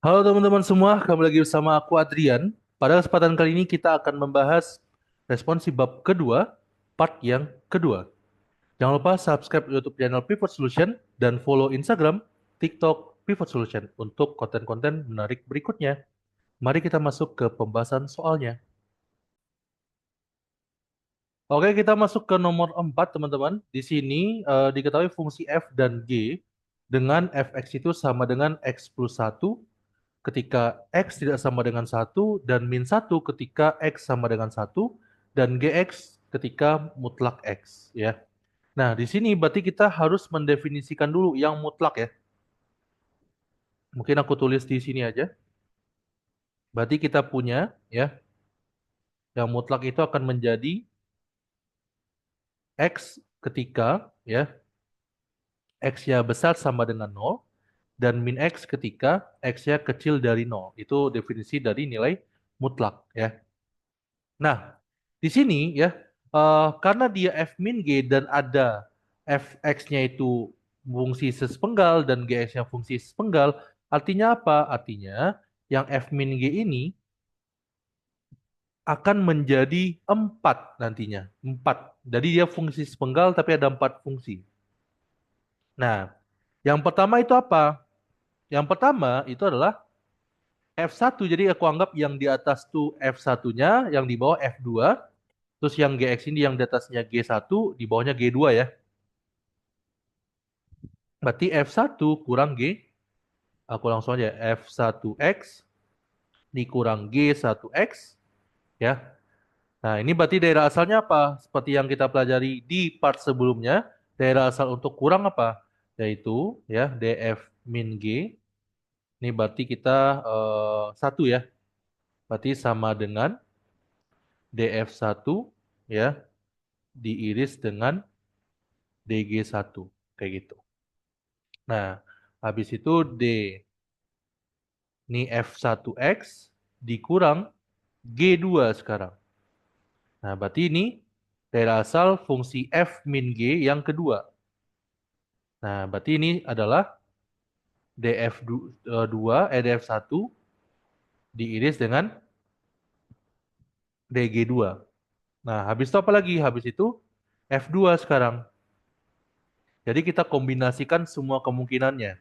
Halo teman-teman semua, kembali lagi bersama aku Adrian. Pada kesempatan kali ini kita akan membahas responsi bab kedua, part yang kedua. Jangan lupa subscribe YouTube channel Pivot Solution dan follow Instagram, TikTok Pivot Solution untuk konten-konten menarik berikutnya. Mari kita masuk ke pembahasan soalnya. Oke, kita masuk ke nomor 4, teman-teman. Di sini diketahui fungsi f dan g dengan fx itu sama dengan x plus 1 ketika X tidak sama dengan satu dan min satu ketika X sama dengan satu dan GX ketika mutlak X ya. Nah, di sini berarti kita harus mendefinisikan dulu yang mutlak ya. Mungkin aku tulis di sini aja. Berarti kita punya ya, yang mutlak itu akan menjadi X ketika ya, X-nya besar sama dengan nol dan min X ketika X-nya kecil dari nol. Itu definisi dari nilai mutlak ya. Nah, di sini ya, karena dia f min g dan ada fx-nya itu fungsi sespenggal dan gx-nya fungsi sespenggal, artinya apa? Artinya yang f min g ini akan menjadi 4 nantinya. 4. Jadi dia fungsi sepenggal tapi ada 4 fungsi. Nah, yang pertama itu apa? Yang pertama itu adalah F1. Jadi aku anggap yang di atas tuh F1-nya, yang di bawah F2. Terus yang GX ini yang di atasnya G1, di bawahnya G2 ya. Berarti F1 kurang G, aku langsung aja F1X dikurang G1X ya. Nah, ini berarti daerah asalnya apa? Seperti yang kita pelajari di part sebelumnya, daerah asal untuk kurang apa? Yaitu ya DF min G. Ini berarti kita 1 ya. Berarti sama dengan DF1 ya diiris dengan DG1 kayak gitu. Nah, habis itu D ini F1X dikurang G2 sekarang. Nah, berarti ini daerah asal fungsi F min G yang kedua. Nah, berarti ini adalah DF1 diiris dengan DG2. Nah, habis itu apa lagi? Habis itu F2 sekarang. Jadi kita kombinasikan semua kemungkinannya.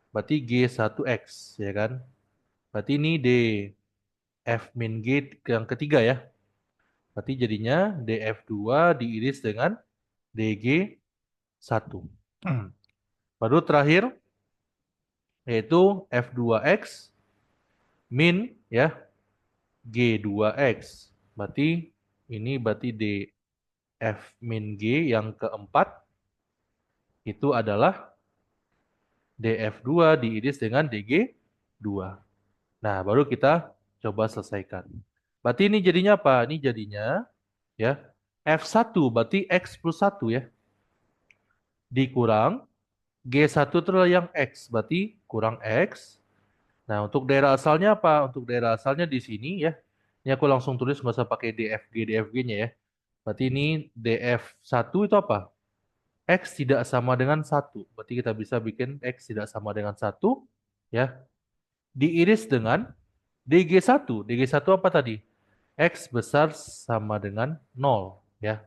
Berarti G1X, ya kan? Berarti ini D F min G yang ketiga ya. Berarti jadinya DF2 diiris dengan DG1. Baru terakhir yaitu F2X min ya G2X. Berarti ini berarti DF min G yang keempat itu adalah DF2 diiris dengan DG2. Nah, baru kita coba selesaikan. Berarti ini jadinya apa? Ini jadinya ya F1 berarti X plus 1 ya. Dikurang G1 itu adalah yang X, berarti kurang X. Nah, untuk daerah asalnya apa? Untuk daerah asalnya di sini ya. Ini aku langsung tulis nggak usah pakai DFG, DFG-nya ya. Berarti ini DF1 itu apa? X tidak sama dengan satu. Berarti kita bisa bikin X tidak sama dengan satu ya. Diiris dengan DG1. DG1 apa tadi? X besar sama dengan nol ya.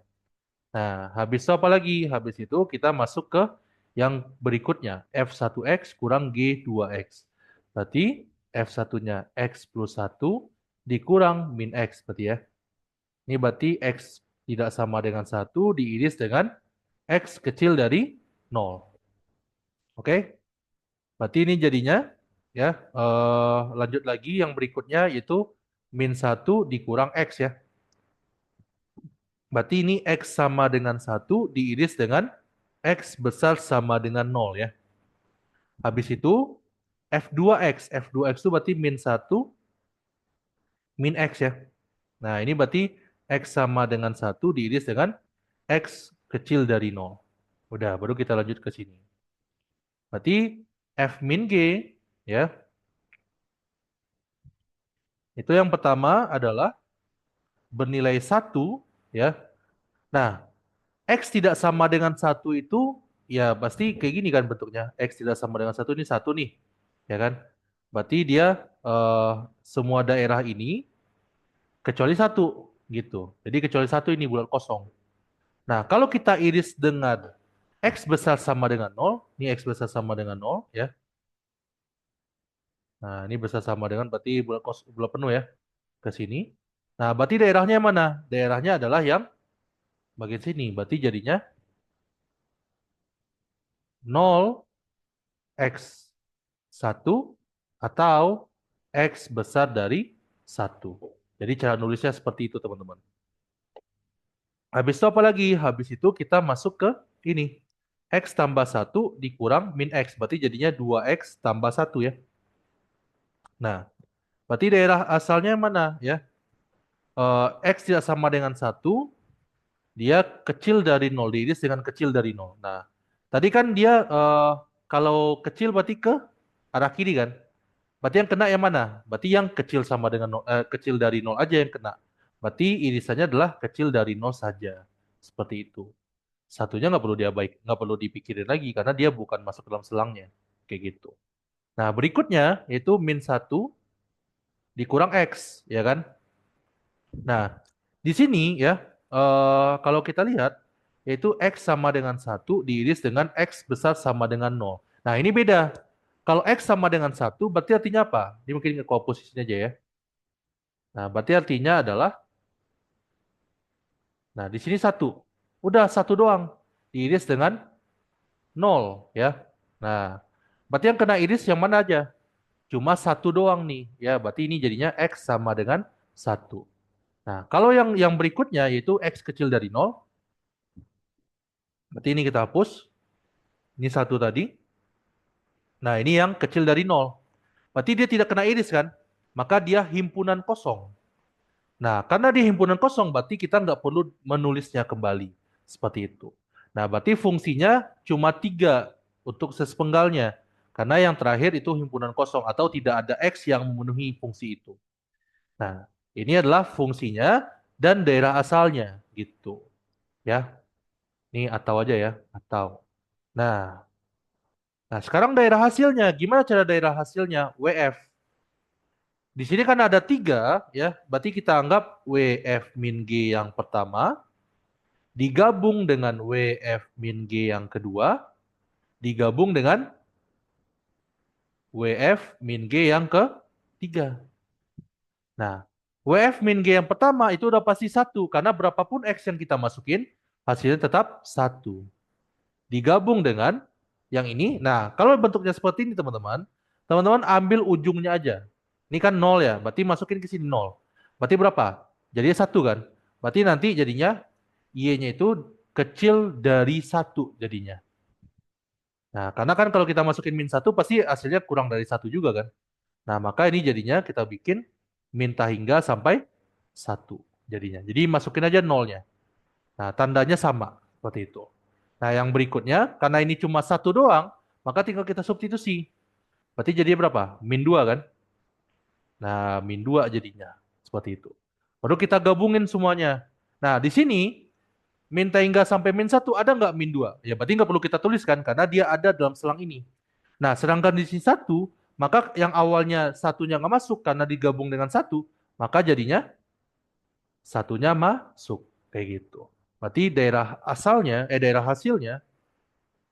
Nah, habis itu apa lagi? Habis itu kita masuk ke yang berikutnya. F1X kurang G2X. Berarti F1-nya X plus 1 dikurang min X berarti ya. Ini berarti X tidak sama dengan 1 diiris dengan X kecil dari 0. Oke? Berarti ini jadinya ya lanjut lagi yang berikutnya yaitu min 1 dikurang X ya. Berarti ini X sama dengan 1 diiris dengan X besar sama dengan 0 ya. Habis itu F2X. F2X itu berarti min 1 min X ya. Nah ini berarti X sama dengan 1 diiris dengan X kecil dari 0. Udah, baru kita lanjut ke sini. Berarti F min G ya. Itu yang pertama adalah bernilai 1 ya. Nah, X tidak sama dengan 1 itu ya pasti kayak gini kan bentuknya. X tidak sama dengan 1 ini 1 nih. Ya kan? berarti dia semua daerah ini kecuali satu gitu. Jadi kecuali satu ini bulat kosong. Nah, kalau kita iris dengan X besar sama dengan nol, ini X besar sama dengan nol ya. Nah, ini besar sama dengan berarti bulat penuh ya ke sini. Nah, berarti daerahnya yang mana? Daerahnya adalah yang bagian sini. Berarti jadinya nol X satu atau X besar dari satu. Jadi cara nulisnya seperti itu, teman-teman. Habis itu apa lagi? Habis itu kita masuk ke ini. X tambah satu dikurang min X. Berarti jadinya 2X tambah satu ya. Nah, berarti daerah asalnya yang mana ya? X tidak sama dengan satu, dia kecil dari nol, diiris dengan kecil dari nol. Nah, tadi kan dia kalau kecil berarti ke arah kiri kan? Berarti yang kena yang mana? Berarti yang kecil sama dengan nol, kecil dari nol aja yang kena. Berarti irisannya adalah kecil dari nol saja. Seperti itu. Satunya nggak perlu dipikirin lagi karena dia bukan masuk dalam selangnya. Kayak gitu. Nah, berikutnya yaitu min satu dikurang X, ya kan? Nah, di sini ya, kalau kita lihat, yaitu X sama dengan satu diiris dengan X besar sama dengan nol. Nah, ini beda. Kalau X sama dengan satu, berarti artinya apa? Ini mungkin ke posisinya aja ya. Nah, berarti artinya adalah, nah di sini satu. Udah satu doang. Diiris dengan nol ya. Nah, berarti yang kena iris yang mana aja? Cuma satu doang nih. Ya, berarti ini jadinya X sama dengan satu. Nah, kalau yang berikutnya yaitu X kecil dari nol, berarti ini kita hapus. Ini satu tadi. Nah, ini yang kecil dari nol. Berarti dia tidak kena iris kan? Maka dia himpunan kosong. Nah, karena dia himpunan kosong, berarti kita nggak perlu menulisnya kembali. Seperti itu. Nah, berarti fungsinya cuma tiga untuk sespenggalnya. Karena yang terakhir itu himpunan kosong atau tidak ada X yang memenuhi fungsi itu. Nah, ini adalah fungsinya dan daerah asalnya gitu. Ya, ini atau aja ya, atau. Nah, nah sekarang daerah hasilnya. Gimana cara daerah hasilnya? WF. Di sini kan ada tiga, ya. Berarti kita anggap WF min G yang pertama, digabung dengan WF min G yang kedua, digabung dengan WF min G yang ketiga. Nah, WF min G yang pertama itu udah pasti satu, karena berapapun X yang kita masukin, hasilnya tetap satu. Digabung dengan yang ini. Nah, kalau bentuknya seperti ini teman-teman, teman-teman ambil ujungnya aja. Ini kan nol ya, berarti masukin ke sini nol. Berarti berapa? Jadi satu kan? Berarti nanti jadinya Y-nya itu kecil dari satu jadinya. Nah, karena kan kalau kita masukin min satu pasti hasilnya kurang dari satu juga kan? Nah, maka ini jadinya kita bikin minta hingga sampai satu jadinya. Jadi masukin aja nolnya. Nah, tandanya sama seperti itu. Nah, yang berikutnya, karena ini cuma satu doang, maka tinggal kita substitusi. Berarti jadi berapa? Min 2 kan? Nah, min 2 jadinya. Seperti itu. Baru kita gabungin semuanya. Nah, di sini, min hingga sampai min satu ada nggak min 2? Ya, berarti nggak perlu kita tuliskan, karena dia ada dalam selang ini. Nah, sedangkan di sini satu, maka yang awalnya satunya nggak masuk karena digabung dengan satu, maka jadinya satunya masuk. Kayak gitu. Berarti daerah asalnya, daerah hasilnya,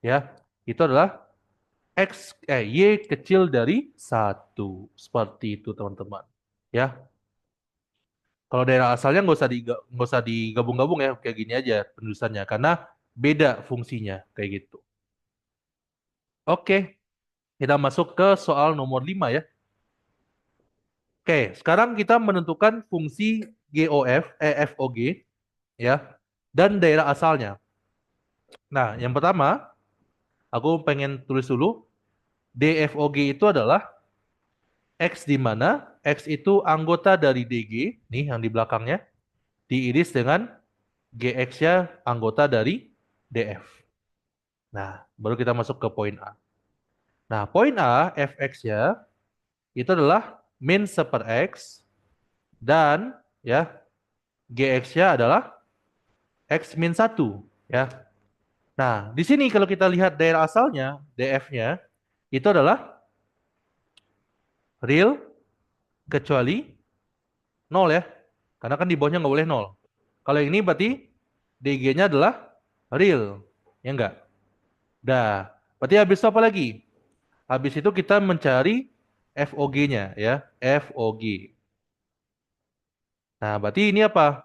ya, itu adalah Y kecil dari satu. Seperti itu teman-teman. Ya, kalau daerah asalnya nggak usah digabung-gabung ya, kayak gini aja penulisannya, karena beda fungsinya kayak gitu. Oke, kita masuk ke soal nomor 5 ya. Oke, sekarang kita menentukan fungsi FOG ya, dan daerah asalnya. Nah, yang pertama, aku pengen tulis dulu, DFOG itu adalah X di mana X itu anggota dari DG, nih yang di belakangnya, diiris dengan GX-nya anggota dari DF. Nah, baru kita masuk ke poin A. Nah, poin A, Fx-nya itu adalah min 1/X dan ya GX-nya adalah X min 1. Ya. Nah, di sini kalau kita lihat daerah asalnya, DF-nya, itu adalah real kecuali 0 ya. Karena kan di bawahnya nggak boleh 0. Kalau yang ini berarti DG-nya adalah real. Ya enggak? Dah. Berarti habis itu apa lagi? Habis itu kita mencari FOG-nya ya. FOG. Nah, berarti ini apa?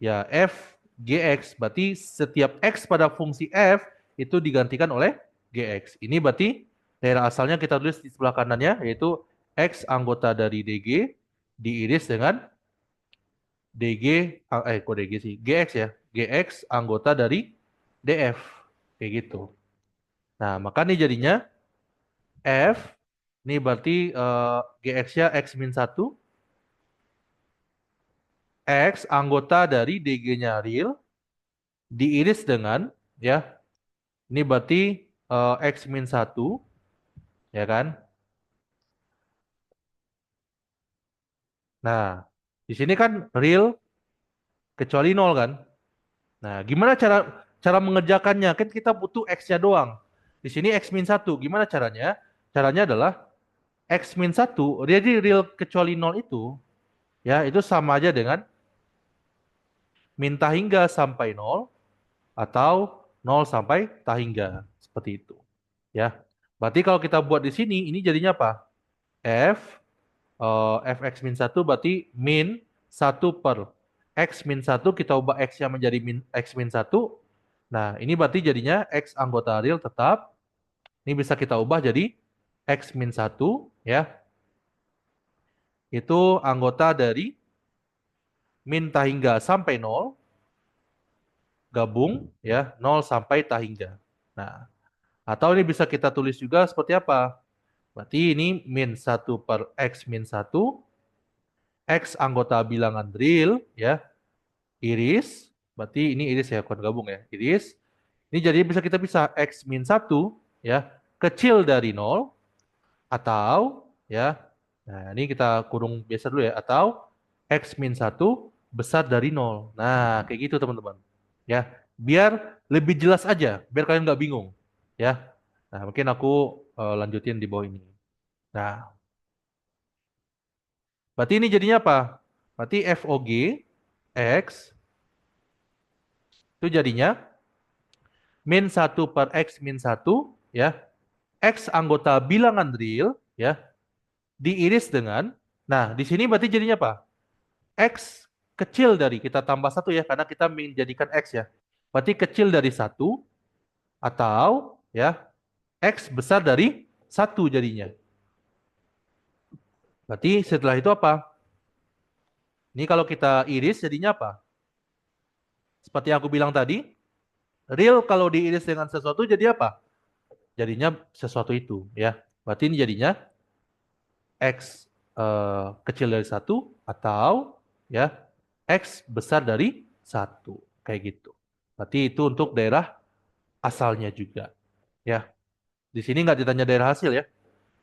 Ya, f gx. Berarti setiap x pada fungsi f itu digantikan oleh gx. Ini berarti daerah asalnya kita tulis di sebelah kanannya, yaitu x anggota dari dg diiris dengan dg, kok dg sih? Gx ya. Gx anggota dari df. Kayak gitu. Nah, maka nih jadinya f, ini berarti gx-nya x min 1, x anggota dari dg-nya real, diiris dengan, ya, ini berarti X min 1, ya kan? Nah, di sini kan real kecuali 0 kan? Nah, gimana cara cara mengerjakannya? Kan kita butuh X-nya doang. Di sini X min 1, gimana caranya? Caranya adalah X min 1, jadi real kecuali 0 itu, ya, itu sama aja dengan min tahingga sampai 0 atau 0 sampai tahingga. Seperti itu. Ya. Berarti kalau kita buat di sini, ini jadinya apa? F fx min 1 berarti min 1 per x min 1, kita ubah x-nya menjadi x min 1. Nah, ini berarti jadinya x anggota real tetap. Ini bisa kita ubah jadi x min 1 ya. Itu anggota dari min tahingga sampai 0 gabung ya, 0 sampai tahingga. Nah, atau ini bisa kita tulis juga seperti apa? Berarti ini min 1 per x min 1, x anggota bilangan real ya, iris, berarti ini iris ya, bukan gabung ya, iris. Ini jadi bisa kita bisa X min 1 ya, kecil dari 0 atau ya, nah ini kita kurung biasa dulu ya, atau X min 1 besar dari 0. Nah, kayak gitu teman-teman. Ya, biar lebih jelas aja, biar kalian nggak bingung. Ya, nah mungkin aku lanjutin di bawah ini. Nah, berarti ini jadinya apa? Berarti FOG X itu jadinya min 1 per x min 1 ya, x anggota bilangan real ya, diiris dengan, nah di sini berarti jadinya apa? X kecil dari, kita tambah 1 ya, karena kita menjadikan x ya. Berarti kecil dari 1 atau ya x besar dari 1 jadinya. Berarti setelah itu apa? Ini kalau kita iris jadinya apa? Seperti yang aku bilang tadi, real kalau diiris dengan sesuatu jadi apa? Jadinya sesuatu itu ya. Berarti ini jadinya X kecil dari 1 atau ya X besar dari 1. Kayak gitu. Berarti itu untuk daerah asalnya juga. Ya. Di sini nggak ditanya daerah hasil ya.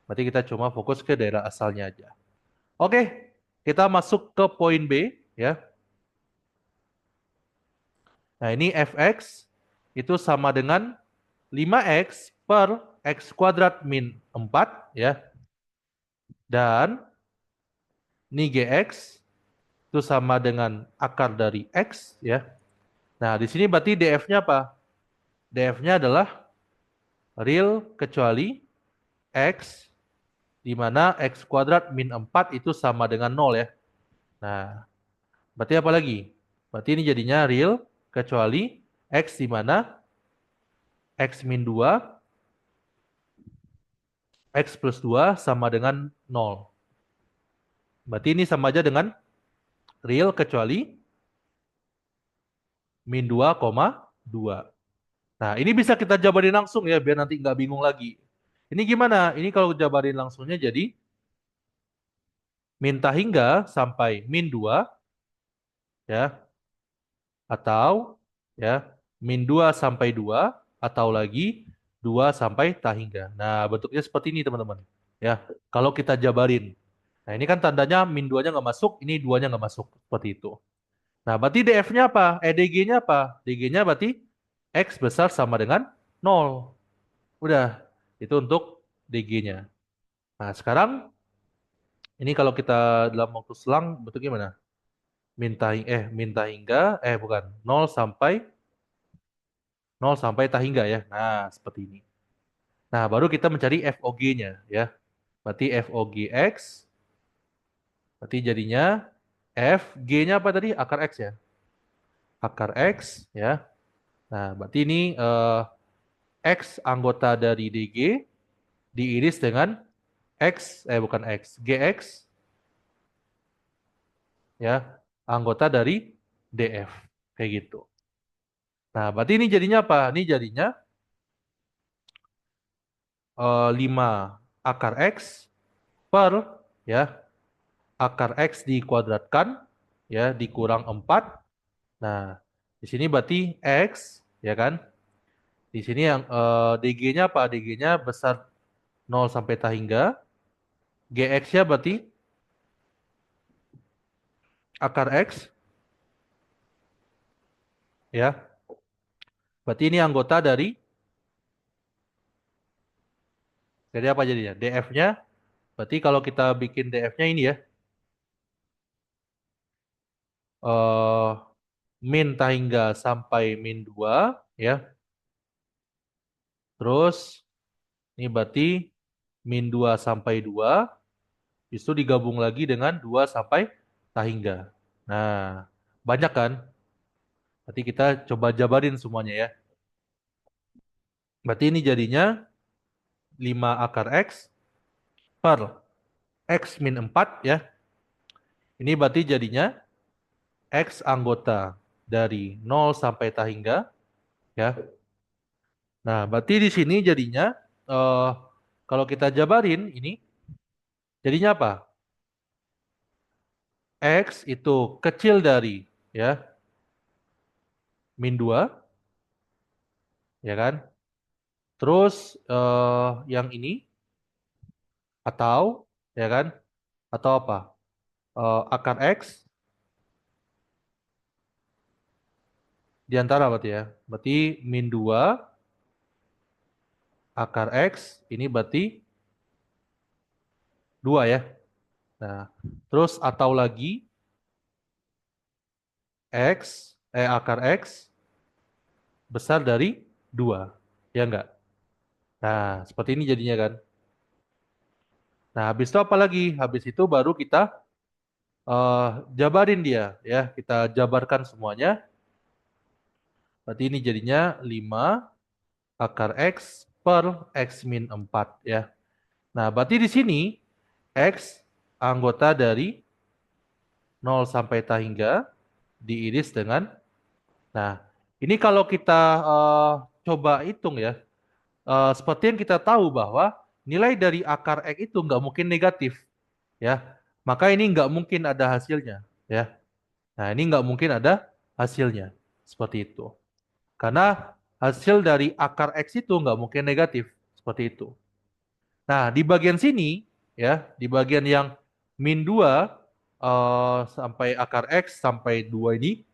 Berarti kita cuma fokus ke daerah asalnya aja. Oke, kita masuk ke poin B ya. Nah, ini fx itu sama dengan 5x per x kuadrat min 4 ya. Dan ini gx itu sama dengan akar dari x ya. Nah, di sini berarti df-nya apa? Df-nya adalah real kecuali x, di mana x kuadrat min 4 itu sama dengan 0 ya. Nah, berarti apa lagi? Berarti ini jadinya real kecuali x, di mana x min 2, x plus 2 sama dengan 0. Berarti ini sama aja dengan real kecuali min 2,2. Nah, ini bisa kita jabarin langsung ya, biar nanti nggak bingung lagi. Ini gimana? Ini kalau jabarin langsungnya jadi min tahingga sampai min 2 ya, atau ya min 2 sampai 2, atau lagi 2 sampai tahingga. Nah, bentuknya seperti ini teman-teman. Ya, kalau kita jabarin. Nah, ini kan tandanya min 2-nya nggak masuk, ini 2-nya nggak masuk. Seperti itu. Nah, berarti DF-nya apa? DG-nya apa? DG-nya berarti X besar sama dengan 0. Udah, itu untuk DG-nya. Nah, sekarang Ini kalau kita dalam waktu selang bentuk gimana? Minta hingga bukan, nol sampai tak hingga ya. Nah, seperti ini. Nah, baru kita mencari FOG-nya ya. Berarti FOG X, berarti jadinya FG-nya apa tadi? Akar X ya. Akar X ya. Nah, berarti ini X anggota dari DG diiris dengan bukan X, GX ya, anggota dari DF. Kayak gitu. Nah, berarti ini jadinya apa? Ini jadinya 5 akar X per ya, akar X dikuadratkan ya, dikurang 4. Nah, di sini berarti X ya kan? Di sini yang DG-nya apa? DG-nya besar 0 sampai tak hingga. GX-nya berarti akar X ya. Berarti ini anggota dari apa jadinya? DF-nya. Berarti kalau kita bikin DF-nya ini ya, eh min tak hingga sampai min 2 ya. Terus ini berarti min 2 sampai 2 itu digabung lagi dengan 2 sampai tak hingga. Nah, banyak kan? Berarti kita coba jabarin semuanya ya. Berarti ini jadinya 5 akar X per X min 4 ya. Ini berarti jadinya X anggota dari 0 sampai tak hingga ya. Nah, berarti di sini jadinya eh kalau kita jabarin ini jadinya apa? X itu kecil dari ya min 2 ya kan? Terus yang ini atau ya kan? Atau apa? Akar X di antara berarti ya. Berarti min 2 akar X ini berarti 2 ya. Nah, terus atau lagi akar X besar dari 2. Ya enggak? Nah, seperti ini jadinya kan. Nah, habis itu apa lagi? Habis itu baru kita jabarin dia ya. Kita jabarkan semuanya. Berarti ini jadinya 5 akar X per X min 4 ya. Nah, berarti di sini X anggota dari 0 sampai tak hingga diiris dengan. Nah, ini kalau kita coba hitung ya, seperti yang kita tahu bahwa nilai dari akar X itu nggak mungkin negatif, ya. Maka ini nggak mungkin ada hasilnya, ya. Nah, ini nggak mungkin ada hasilnya, seperti itu. Karena hasil dari akar X itu nggak mungkin negatif, seperti itu. Nah, di bagian sini, ya, di bagian yang min 2 sampai akar X sampai 2 ini,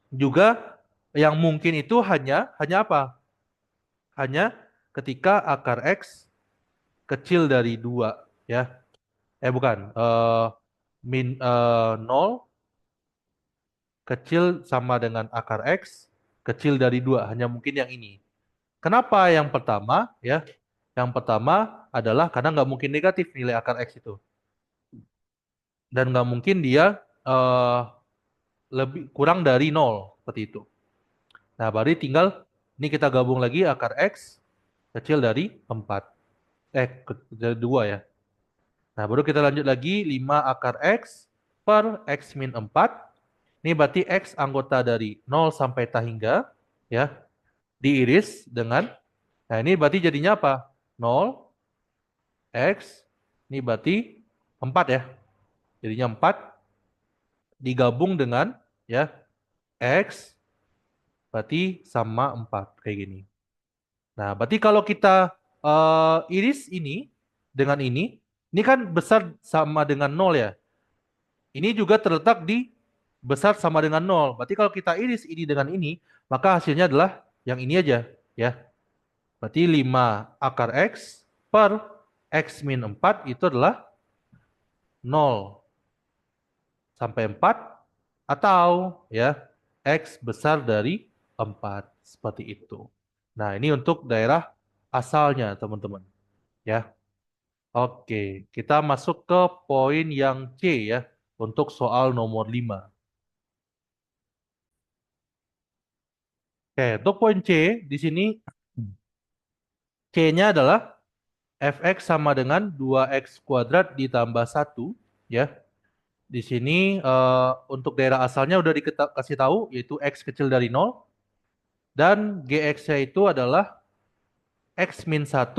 juga yang mungkin itu hanya apa? Hanya ketika akar X kecil dari 2 ya. Bukan. 0 kecil sama dengan akar X kecil dari 2. Hanya mungkin yang ini. Kenapa yang pertama ya? Yang pertama adalah karena nggak mungkin negatif nilai akar X itu. Dan nggak mungkin dia lebih kurang dari 0 seperti itu. Nah, baru tinggal ini kita gabung lagi akar X kecil dari 4. Dari 2 ya. Nah, baru kita lanjut lagi 5 akar X per X min 4. Ini berarti X anggota dari 0 sampai tak hingga. Ya, diiris dengan. Nah, ini berarti jadinya apa? 0, X. Ini berarti 4 ya. Jadinya 4 digabung dengan ya X berarti sama 4. Kayak gini. Nah, berarti kalau kita iris ini dengan ini kan besar sama dengan 0 ya. Ini juga terletak di besar sama dengan 0. Berarti kalau kita iris ini dengan ini, maka hasilnya adalah yang ini aja. Ya. Berarti 5 akar X per X min 4 itu adalah 0 sampai 4 atau ya X besar dari 4 seperti itu. Nah, ini untuk daerah asalnya, teman-teman. Ya. Oke, kita masuk ke poin yang C ya untuk soal nomor 5. Oke, untuk poin C di sini C-nya adalah fx sama dengan 2x kuadrat ditambah 1 ya. Di sini untuk daerah asalnya udah dikasih tahu yaitu x kecil dari 0 dan gx-nya itu adalah x min 1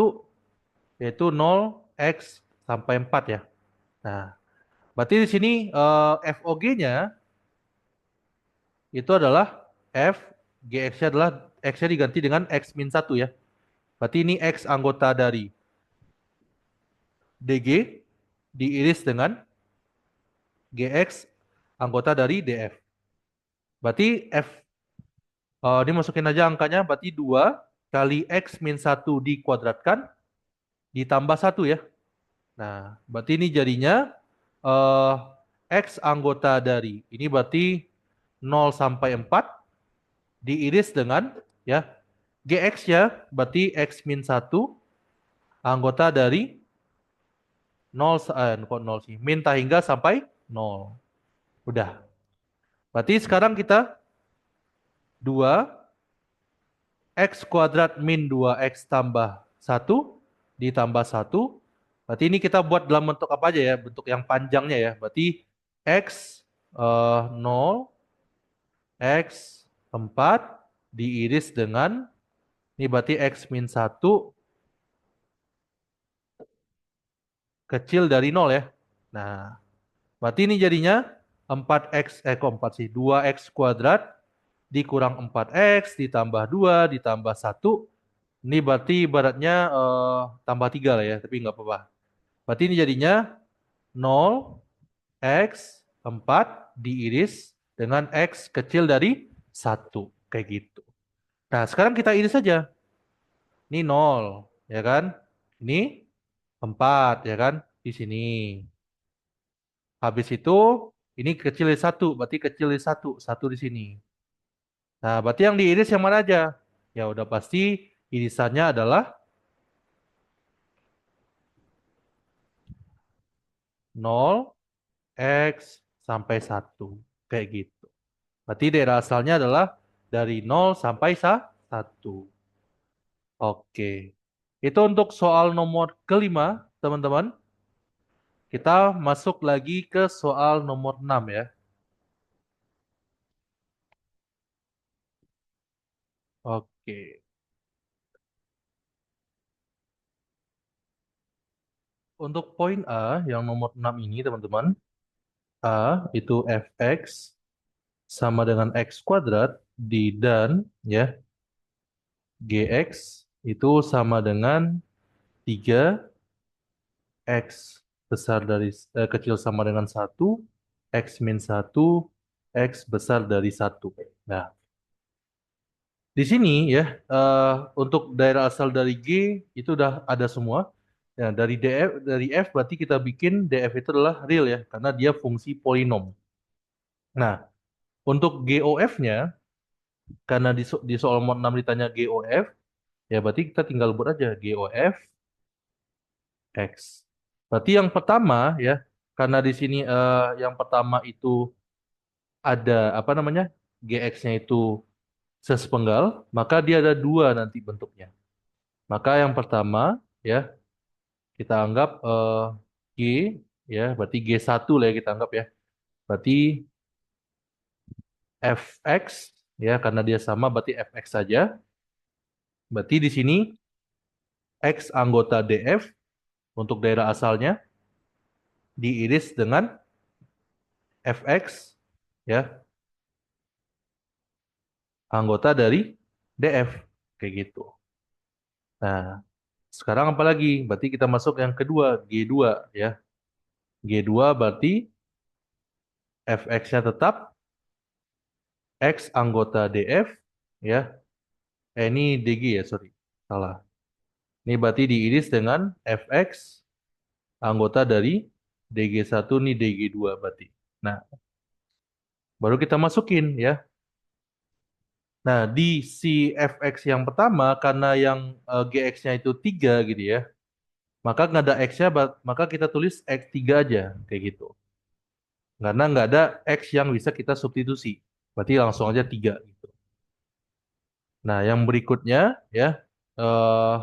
yaitu 0x sampai 4 ya. Nah, berarti di sini FOG-nya itu adalah f gx-nya adalah x-nya diganti dengan x min 1 ya. Berarti ini x anggota dari DG diiris dengan gx anggota dari df. Berarti ini masukin aja angkanya, berarti 2 kali x min 1 dikuadratkan ditambah 1 ya. Nah, berarti ini jadinya eh, x anggota dari, ini berarti 0 sampai 4 diiris dengan ya gx ya, berarti x min 1 anggota dari 0, kok 0 sih, min hingga sampai 0. Udah. Berarti sekarang kita 2 x kuadrat min 2x tambah 1 ditambah 1. Berarti ini kita buat dalam bentuk apa aja ya? Bentuk yang panjangnya ya. Berarti x 0, x 4 diiris dengan, ini berarti x min 1 kecil dari 0 ya. Nah, berarti ini jadinya 4x, kok 4 sih? 2x kuadrat dikurang 4x ditambah 2 ditambah 1. Ini berarti ibaratnya tambah 3 lah ya, tapi nggak apa-apa. Berarti ini jadinya 0 x 4 diiris dengan x kecil dari 1. Kayak gitu. Nah, sekarang kita iris saja. Ini 0, ya kan? Ini 4, ya kan? Di sini. Habis itu, ini kecil dari 1, berarti kecil dari 1. 1 di sini. Nah, berarti yang diiris yang mana aja? Ya udah pasti irisannya adalah 0, X sampai 1. Kayak gitu. Berarti daerah asalnya adalah dari 0 sampai 1. Oke. Itu untuk soal nomor kelima, teman-teman. Kita masuk lagi ke soal nomor 6 ya. Oke. Untuk poin A yang nomor 6 ini, teman-teman. A itu fx sama dengan x kuadrat di dan ya gx itu sama dengan 3 X besar dari kecil sama dengan 1, X min 1, X besar dari 1. Nah, di sini ya, untuk daerah asal dari G itu udah ada semua. Ya, dari F berarti kita bikin DF itu adalah real ya, karena dia fungsi polinom. Nah, untuk GOF-nya, karena di soal mod 6 ditanya GOF, ya berarti kita tinggal buat aja GOF X. Berarti yang pertama ya, karena di sini yang pertama itu ada apa namanya GX-nya itu sesepenggal, maka dia ada dua nanti bentuknya. Maka yang pertama ya kita anggap G ya, berarti G1 lah ya kita anggap ya. Berarti Fx ya karena dia sama berarti Fx saja. Berarti di sini X anggota DF untuk daerah asalnya diiris dengan Fx ya anggota dari DF kayak gitu. Nah, sekarang apa lagi? Berarti kita masuk yang kedua, G2 ya. G2 berarti Fx-nya tetap X anggota DF ya. Ini DG ya, sorry. Salah. Ini berarti diiris dengan Fx anggota dari DG1 nih DG2 berarti. Nah, baru kita masukin ya. Nah, di si fx yang pertama, karena yang gx-nya itu 3 gitu ya, maka nggak ada x-nya, maka kita tulis x3 aja, kayak gitu. Karena nggak ada x yang bisa kita substitusi. Berarti langsung aja 3 gitu. Nah, yang berikutnya ya, eh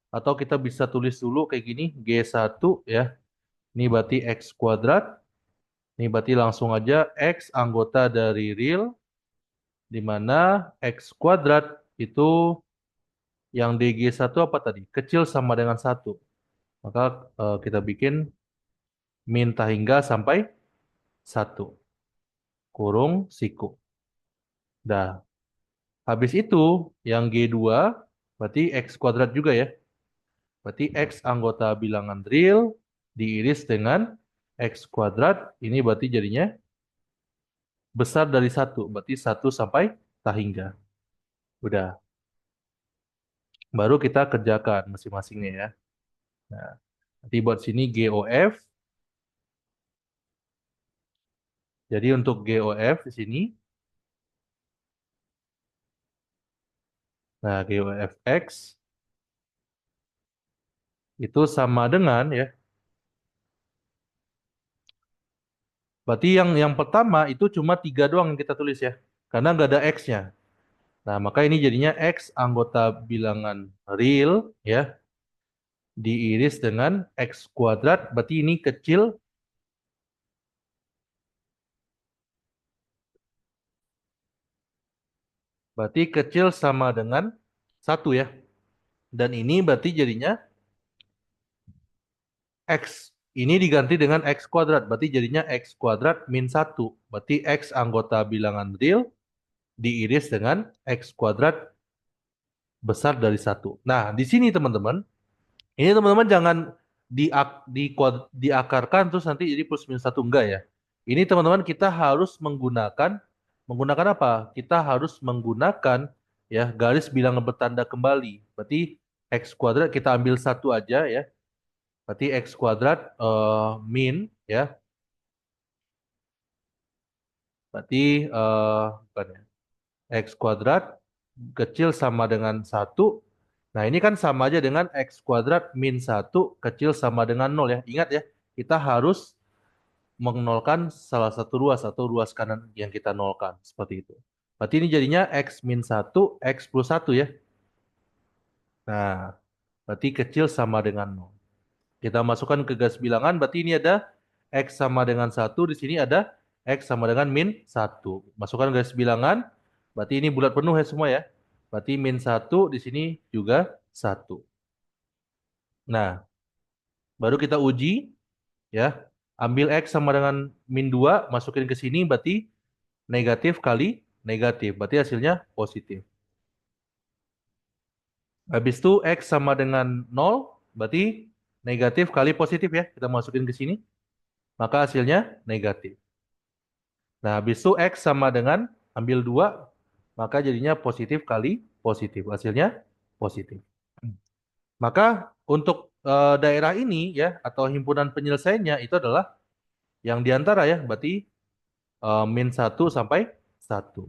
atau kita bisa tulis dulu kayak gini, G1 ya, ini berarti x kuadrat, ini berarti langsung aja x anggota dari real, di mana x kuadrat itu yang DG1 apa tadi? Kecil sama dengan 1. Maka kita bikin min hingga sampai 1. Kurung siku. Dah. Habis itu yang G2 berarti X kuadrat juga ya. Berarti X anggota bilangan real diiris dengan X kuadrat. Ini berarti jadinya besar dari 1. Berarti 1 sampai hingga. Udah. Baru kita kerjakan masing-masingnya ya. Nah, nanti buat sini GOF. Jadi untuk GOF di sini, nah GOF X itu sama dengan ya. Berarti yang pertama itu cuma 3 doang yang kita tulis ya. Karena nggak ada X-nya. Nah, maka ini jadinya X anggota bilangan real ya. Diiris dengan X kuadrat. Berarti ini kecil. Berarti kecil sama dengan 1 ya. Dan ini berarti jadinya X. Ini diganti dengan X kuadrat. Berarti jadinya X kuadrat min 1. Berarti X anggota bilangan real diiris dengan X kuadrat besar dari 1. Nah, di sini teman-teman, ini teman-teman jangan diakarkan terus nanti jadi plus minus 1, enggak ya. Ini teman-teman kita harus menggunakan apa? Kita harus menggunakan ya garis bilangan bertanda kembali. Berarti X kuadrat kita ambil 1 aja ya. Berarti X kuadrat min ya. Berarti bukan ya. X kuadrat kecil sama dengan 1. Nah, ini kan sama aja dengan X kuadrat min 1 kecil sama dengan 0 ya. Ingat ya, kita harus menolkan salah satu ruas atau ruas kanan yang kita nolkan. Seperti itu. Berarti ini jadinya X min 1, X plus 1 ya. Nah, berarti kecil sama dengan 0. Kita masukkan ke garis bilangan, berarti ini ada X sama dengan 1, di sini ada X sama dengan min 1. Masukkan garis bilangan, berarti ini bulat penuh ya semua ya. Berarti min 1 di sini juga 1. Nah, baru kita uji ya. Ambil X sama dengan min 2, masukin ke sini berarti negatif kali negatif. Berarti hasilnya positif. Habis itu X sama dengan 0, berarti negatif kali positif ya. Kita masukin ke sini. Maka hasilnya negatif. Nah, habis itu X sama dengan ambil 2, maka jadinya positif kali positif. Hasilnya positif. Maka untuk daerah ini ya, atau himpunan penyelesaiannya itu adalah yang diantara ya, berarti min 1 sampai 1.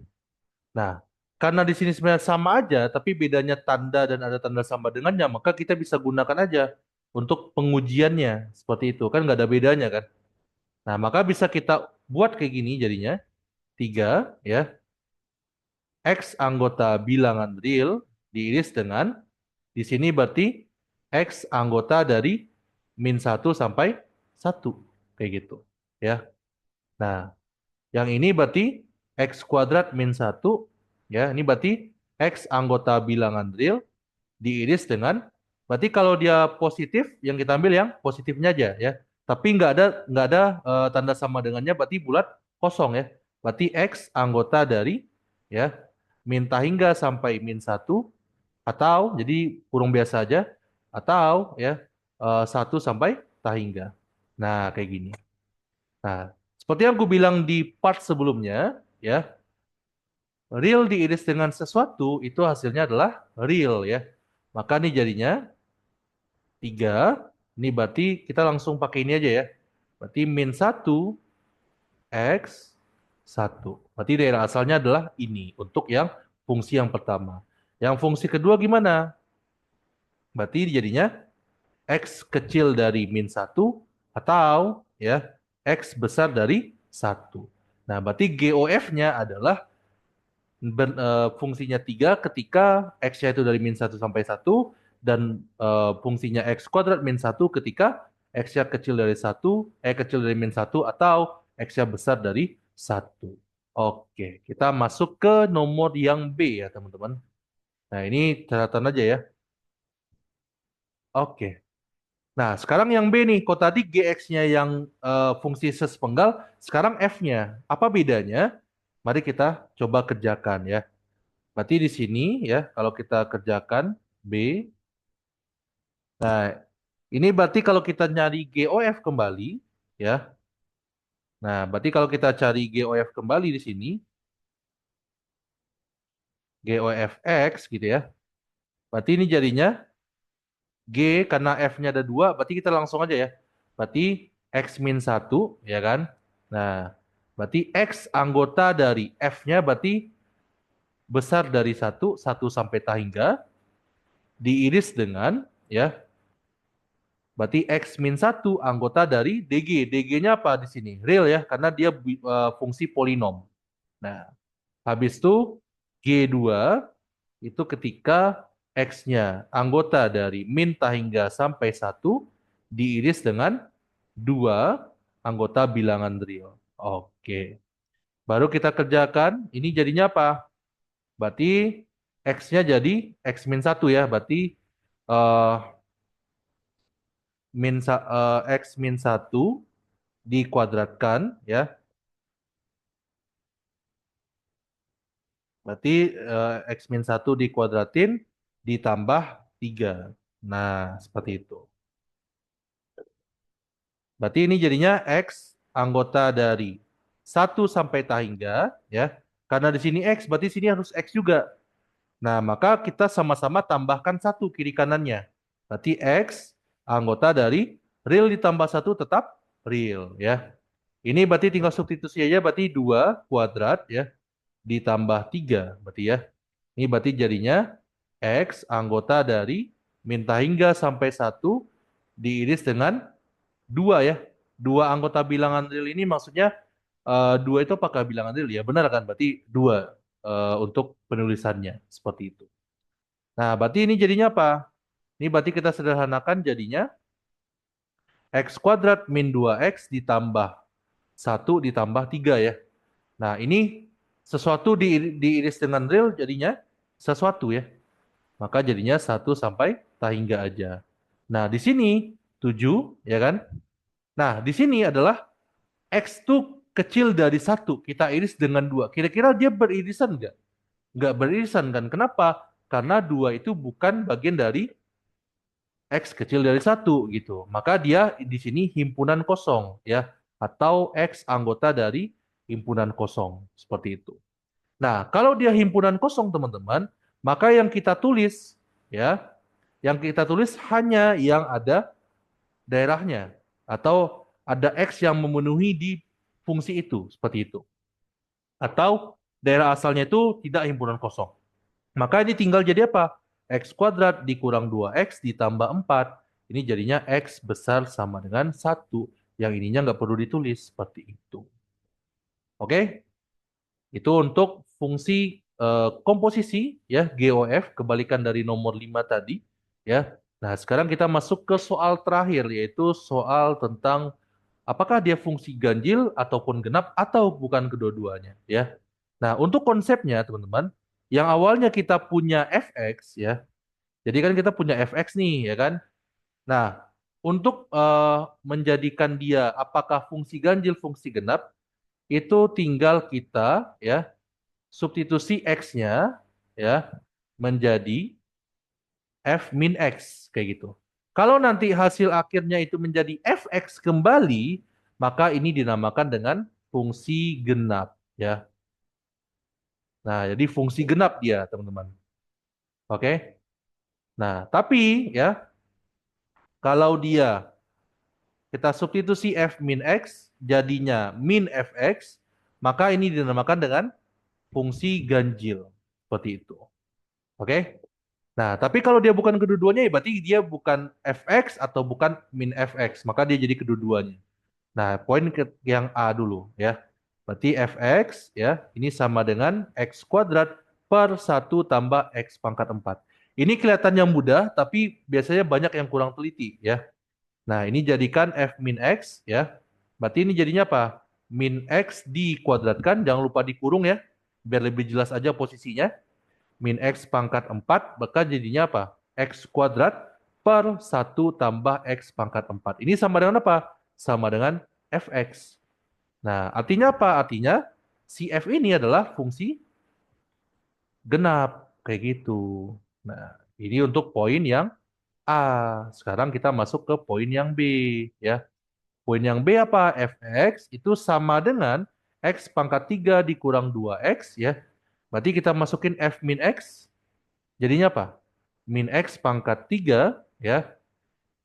Nah, karena di sini sebenarnya sama aja, tapi bedanya tanda dan ada tanda sama dengannya, maka kita bisa gunakan aja untuk pengujiannya. Seperti itu, kan nggak ada bedanya kan. Nah, maka bisa kita buat kayak gini jadinya. 3 ya. X anggota bilangan real diiris dengan di sini berarti X anggota dari min 1 sampai 1 kayak gitu ya. Nah, yang ini berarti X kuadrat min 1 ya, ini berarti X anggota bilangan real diiris dengan berarti kalau dia positif yang kita ambil yang positifnya aja ya. Tapi nggak ada tanda sama dengannya berarti bulat kosong ya. Berarti X anggota dari ya min hingga sampai min 1 atau jadi kurung biasa aja atau ya 1 sampai hingga. Nah, kayak gini. Nah, seperti yang aku bilang di part sebelumnya ya, real diiris dengan sesuatu itu hasilnya adalah real ya. Maka ini jadinya 3. Ini berarti kita langsung pakai ini aja ya. Berarti min 1 X 1. Berarti daerah asalnya adalah ini untuk yang fungsi yang pertama. Yang fungsi kedua gimana? Berarti jadinya X kecil dari min 1 atau ya X besar dari 1. Nah, berarti GOF-nya adalah fungsinya 3 ketika X-nya itu dari min 1 sampai 1 dan fungsinya X kuadrat min 1 ketika X-nya kecil dari 1, kecil dari min 1 atau X-nya besar dari 1. Oke, kita masuk ke nomor yang B ya teman-teman. Nah ini catatan aja ya. Oke. Nah sekarang yang B nih, kok tadi GX-nya yang fungsi sespenggal, sekarang F-nya. Apa bedanya? Mari kita coba kerjakan ya. Berarti di sini ya, kalau kita kerjakan B, nah ini berarti kalau kita nyari GOF kembali ya. Nah, berarti kalau kita cari GOF kembali di sini, GOF X gitu ya. Berarti ini jadinya G karena F-nya ada 2, berarti kita langsung aja ya. Berarti X min 1 ya kan. Nah, berarti X anggota dari F-nya berarti besar dari 1 sampai hingga diiris dengan ya. Berarti X min 1 anggota dari DG. DG-nya apa di sini? Real ya, karena dia fungsi polinom. Nah, habis itu G2 itu ketika X-nya anggota dari min hingga sampai 1 diiris dengan 2 anggota bilangan real. Oke. Baru kita kerjakan, ini jadinya apa? Berarti X-nya jadi X min 1 ya, berarti eh, X min 1 dikuadratkan ya. Berarti X min 1 dikuadratin ditambah 3. Nah, seperti itu. Berarti ini jadinya X anggota dari 1 sampai ya. Karena di sini X, berarti sini harus X juga. Nah, maka kita sama-sama tambahkan 1 kiri kanannya. Berarti X anggota dari real ditambah 1 tetap real ya. Ini berarti tinggal substitusi aja, berarti 2 kuadrat ya ditambah 3 berarti ya. Ini berarti jadinya X anggota dari min hingga sampai 1 diiris dengan 2 ya. 2 anggota bilangan real ini maksudnya 2 itu apakah bilangan real ya? Benar kan? Berarti 2 untuk penulisannya seperti itu. Nah, berarti ini jadinya apa? Ini berarti kita sederhanakan jadinya X kuadrat min 2X ditambah 1 ditambah 3 ya. Nah, ini sesuatu diiris dengan real jadinya sesuatu ya. Maka jadinya 1 sampai aja. Nah, di sini 7 ya kan? Nah, di sini adalah X itu kecil dari 1. Kita iris dengan 2. Kira-kira dia beririsan nggak? Nggak beririsan kan? Kenapa? Karena 2 itu bukan bagian dari X kecil dari 1 gitu. Maka dia di sini himpunan kosong ya. Atau X anggota dari himpunan kosong. Seperti itu. Nah, kalau dia himpunan kosong teman-teman, maka yang kita tulis ya, yang kita tulis hanya yang ada daerahnya atau ada X yang memenuhi di fungsi itu, seperti itu. Atau daerah asalnya itu tidak himpunan kosong. Maka ini tinggal jadi apa? X kuadrat dikurang 2X ditambah 4. Ini jadinya X besar sama dengan 1. Yang ininya nggak perlu ditulis, seperti itu. Oke? Itu untuk fungsi komposisi ya GOF kebalikan dari nomor 5 tadi ya. Nah, sekarang kita masuk ke soal terakhir yaitu soal tentang apakah dia fungsi ganjil ataupun genap atau bukan kedua-duanya ya. Nah, untuk konsepnya teman-teman, yang awalnya kita punya fx ya. Jadi kan kita punya fx nih ya kan. Nah, untuk menjadikan dia apakah fungsi ganjil, fungsi genap itu tinggal kita ya substitusi X-nya ya menjadi F min X kayak gitu. Kalau nanti hasil akhirnya itu menjadi Fx kembali, maka ini dinamakan dengan fungsi genap ya. Nah, jadi fungsi genap dia, teman-teman. Oke. Nah, tapi ya kalau dia kita substitusi f min x, jadinya min fx, maka ini dinamakan dengan fungsi ganjil. Seperti itu. Oke? Nah, tapi kalau dia bukan kedua-duanya, ya berarti dia bukan fx atau bukan min fx, maka dia jadi kedua-duanya. Nah, yang A dulu ya. Berarti fx ya, ini sama dengan x kuadrat per 1 tambah x pangkat 4. Ini kelihatannya mudah, tapi biasanya banyak yang kurang teliti ya. Nah, ini jadikan f min x ya. Berarti ini jadinya apa? Min x dikuadratkan, jangan lupa dikurung ya, biar lebih jelas aja posisinya. Min x pangkat 4, maka jadinya apa? X kuadrat per 1 tambah x pangkat 4. Ini sama dengan apa? Sama dengan fx. Nah, artinya apa? Artinya si f ini adalah fungsi genap. Kayak gitu. Nah, ini untuk poin yang A. Sekarang kita masuk ke poin yang B. Ya. Poin yang B apa? Fx itu sama dengan x pangkat 3 dikurang 2x. Ya. Berarti kita masukin f min x. Jadinya apa? Min x pangkat 3 ya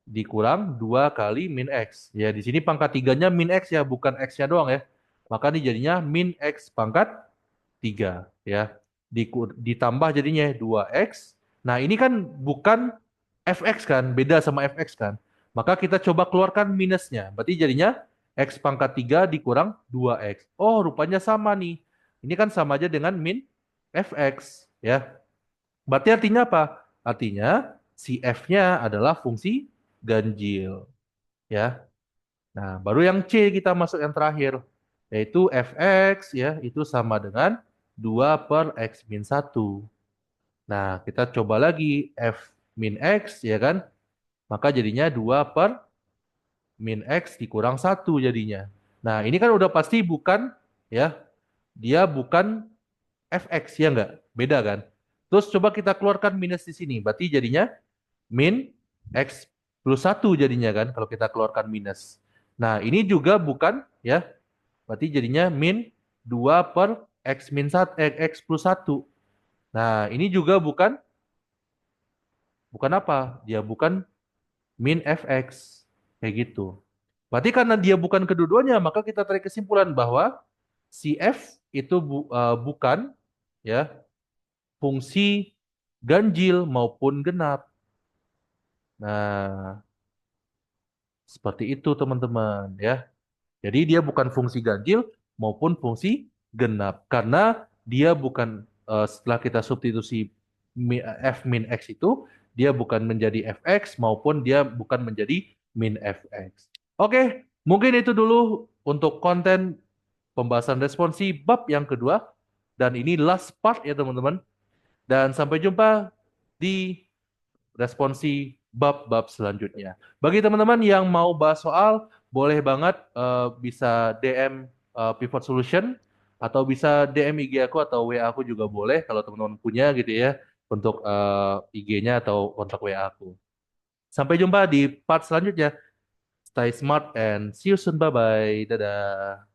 dikurang 2 kali min x. Ya, di sini pangkat 3-nya min x ya, bukan x-nya doang ya. Maka ini jadinya min x pangkat 3 ya. Ditambah jadinya 2x. Nah, ini kan bukan fx kan, beda sama fx kan. Maka kita coba keluarkan minusnya. Berarti jadinya x pangkat 3 dikurang 2x. Oh, rupanya sama nih. Ini kan sama aja dengan min fx ya. Berarti artinya apa? Artinya si f-nya adalah fungsi ganjil, ya. Nah, baru yang C kita masuk yang terakhir, yaitu fx ya, itu sama dengan 2 per x min 1. Nah, kita coba lagi f min x ya kan? Maka jadinya 2 per min x dikurang 1 jadinya. Nah, ini kan udah pasti bukan ya, dia bukan fx ya enggak? Beda kan? Terus coba kita keluarkan minus di sini. Berarti jadinya min x plus 1 jadinya kan kalau kita keluarkan minus. Nah, ini juga bukan ya. Berarti jadinya min 2 per x min 1 x plus 1. Nah, ini juga bukan apa? Dia bukan min fx kayak gitu. Berarti karena dia bukan kedua-duanya, maka kita tarik kesimpulan bahwa si f itu bukan ya fungsi ganjil maupun genap. Nah, seperti itu teman-teman ya. Jadi dia bukan fungsi ganjil maupun fungsi genap karena dia bukan setelah kita substitusi f min x itu dia bukan menjadi fx maupun dia bukan menjadi min fx. Oke, mungkin itu dulu untuk konten pembahasan responsi bab yang kedua dan ini last part ya teman-teman. Dan sampai jumpa di responsi bab-bab selanjutnya. Bagi teman-teman yang mau bahas soal, boleh banget bisa DM Pivot Solution atau bisa DM IG aku atau WA aku juga boleh kalau teman-teman punya gitu ya untuk IG-nya atau kontak WA aku. Sampai jumpa di part selanjutnya. Stay smart and see you soon. Bye-bye. Dadah.